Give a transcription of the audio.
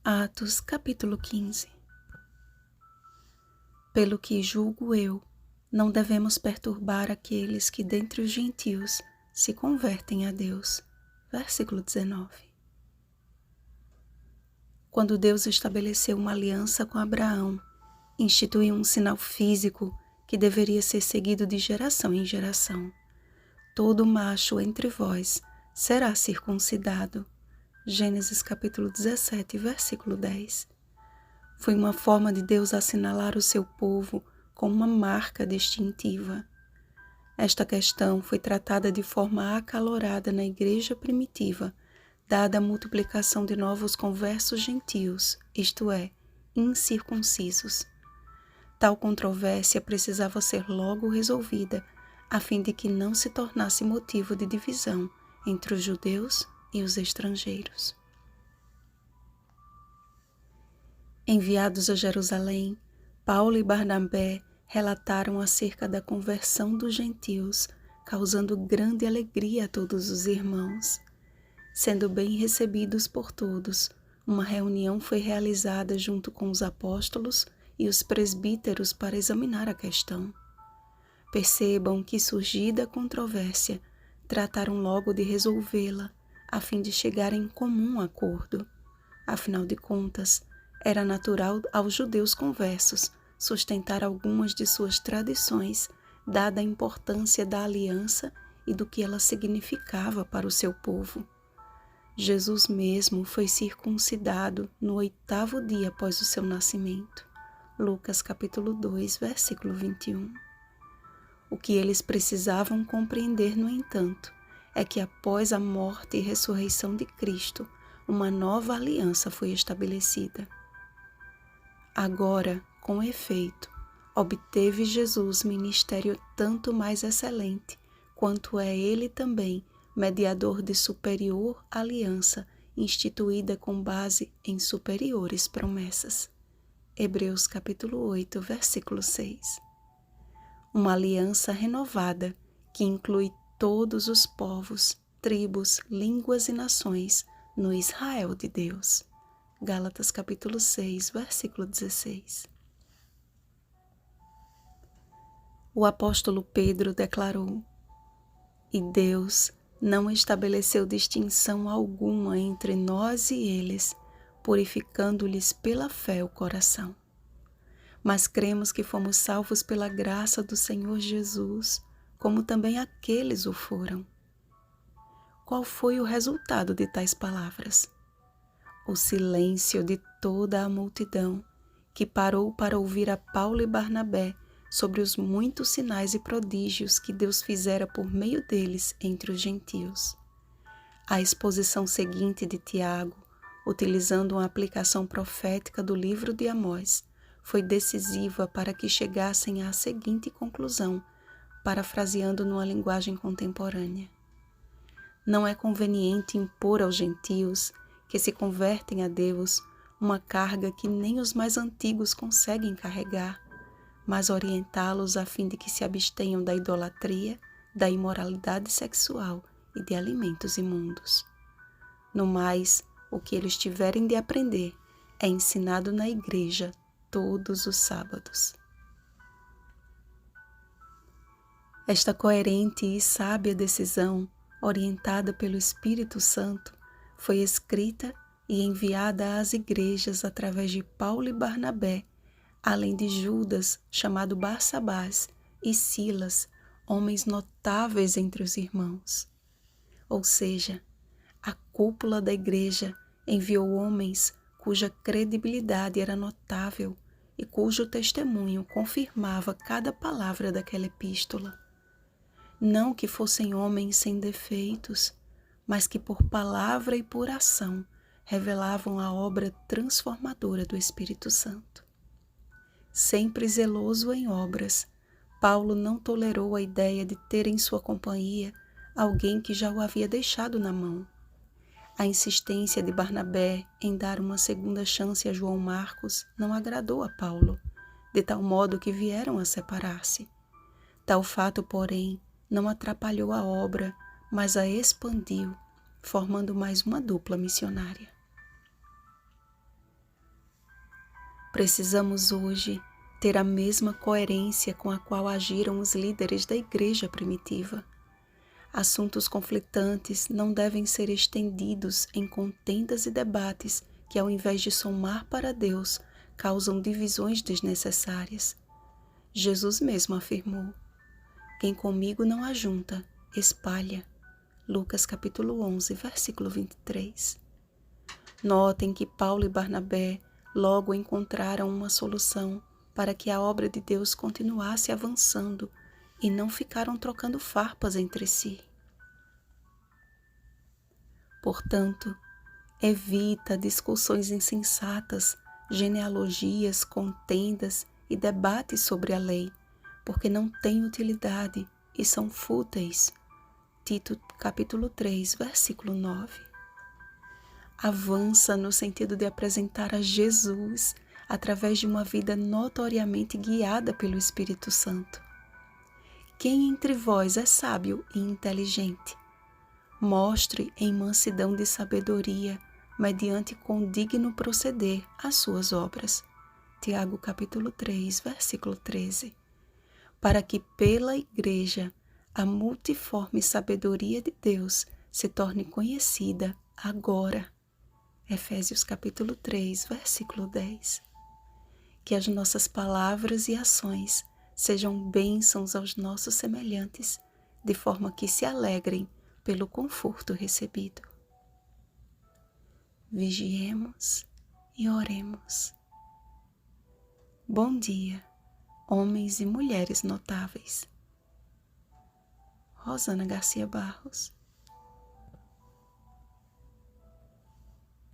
Atos, capítulo 15. Pelo que julgo eu, não devemos perturbar aqueles que dentre os gentios se convertem a Deus. Versículo 19. Quando Deus estabeleceu uma aliança com Abraão, instituiu um sinal físico que deveria ser seguido de geração em geração. Todo macho entre vós será circuncidado. Gênesis capítulo 17, versículo 10. Foi uma forma de Deus assinalar o seu povo com uma marca distintiva. Esta questão foi tratada de forma acalorada na igreja primitiva, dada a multiplicação de novos conversos gentios, isto é, incircuncisos. Tal controvérsia precisava ser logo resolvida, a fim de que não se tornasse motivo de divisão entre os judeus e os estrangeiros. Enviados a Jerusalém, Paulo e Barnabé relataram acerca da conversão dos gentios, causando grande alegria a todos os irmãos. Sendo bem recebidos por todos, uma reunião foi realizada junto com os apóstolos e os presbíteros para examinar a questão. Percebam que, surgida a controvérsia, trataram logo de resolvê-la, a fim de chegar em comum acordo. Afinal de contas, era natural aos judeus conversos sustentar algumas de suas tradições, dada a importância da aliança e do que ela significava para o seu povo. Jesus mesmo foi circuncidado no 8º dia após o seu nascimento. Lucas capítulo 2, versículo 21. O que eles precisavam compreender, no entanto, é que após a morte e ressurreição de Cristo, uma nova aliança foi estabelecida. Agora, com efeito, obteve Jesus ministério tanto mais excelente, quanto é ele também mediador de superior aliança, instituída com base em superiores promessas. Hebreus capítulo 8, versículo 6. Uma aliança renovada que inclui todos os povos, tribos, línguas e nações no Israel de Deus. Gálatas capítulo 6, versículo 16. O apóstolo Pedro declarou: "E Deus não estabeleceu distinção alguma entre nós e eles, purificando-lhes pela fé o coração. Mas cremos que fomos salvos pela graça do Senhor Jesus, como também aqueles o foram." Qual foi o resultado de tais palavras? O silêncio de toda a multidão, que parou para ouvir a Paulo e Barnabé sobre os muitos sinais e prodígios que Deus fizera por meio deles entre os gentios. A exposição seguinte de Tiago, utilizando uma aplicação profética do livro de Amós, foi decisiva para que chegassem à seguinte conclusão, parafraseando numa linguagem contemporânea: não é conveniente impor aos gentios que se convertem a Deus uma carga que nem os mais antigos conseguem carregar, mas orientá-los a fim de que se abstenham da idolatria, da imoralidade sexual e de alimentos imundos. No mais, o que eles tiverem de aprender é ensinado na igreja todos os sábados. Esta coerente e sábia decisão, orientada pelo Espírito Santo, foi escrita e enviada às igrejas através de Paulo e Barnabé, além de Judas, chamado Barsabás, e Silas, homens notáveis entre os irmãos. Ou seja, a cúpula da igreja enviou homens cuja credibilidade era notável e cujo testemunho confirmava cada palavra daquela epístola. Não que fossem homens sem defeitos, mas que por palavra e por ação revelavam a obra transformadora do Espírito Santo. Sempre zeloso em obras, Paulo não tolerou a ideia de ter em sua companhia alguém que já o havia deixado na mão. A insistência de Barnabé em dar uma segunda chance a João Marcos não agradou a Paulo, de tal modo que vieram a separar-se. Tal fato, porém, não atrapalhou a obra, mas a expandiu, formando mais uma dupla missionária. Precisamos hoje ter a mesma coerência com a qual agiram os líderes da igreja primitiva. Assuntos conflitantes não devem ser estendidos em contendas e debates que, ao invés de somar para Deus, causam divisões desnecessárias. Jesus mesmo afirmou: quem comigo não ajunta, espalha. Lucas capítulo 11, versículo 23. Notem que Paulo e Barnabé logo encontraram uma solução para que a obra de Deus continuasse avançando e não ficaram trocando farpas entre si. Portanto, evita discussões insensatas, genealogias, contendas e debates sobre a lei, porque não têm utilidade e são fúteis. Tito capítulo 3, versículo 9. Avança no sentido de apresentar a Jesus através de uma vida notoriamente guiada pelo Espírito Santo. Quem entre vós é sábio e inteligente? Mostre em mansidão de sabedoria, mediante condigno proceder, as suas obras. Tiago capítulo 3, versículo 13. Para que pela Igreja a multiforme sabedoria de Deus se torne conhecida agora. Efésios capítulo 3, versículo 10. Que as nossas palavras e ações sejam bênçãos aos nossos semelhantes, de forma que se alegrem pelo conforto recebido. Vigiemos e oremos. Bom dia, homens e mulheres notáveis. Rosana Garcia Barros.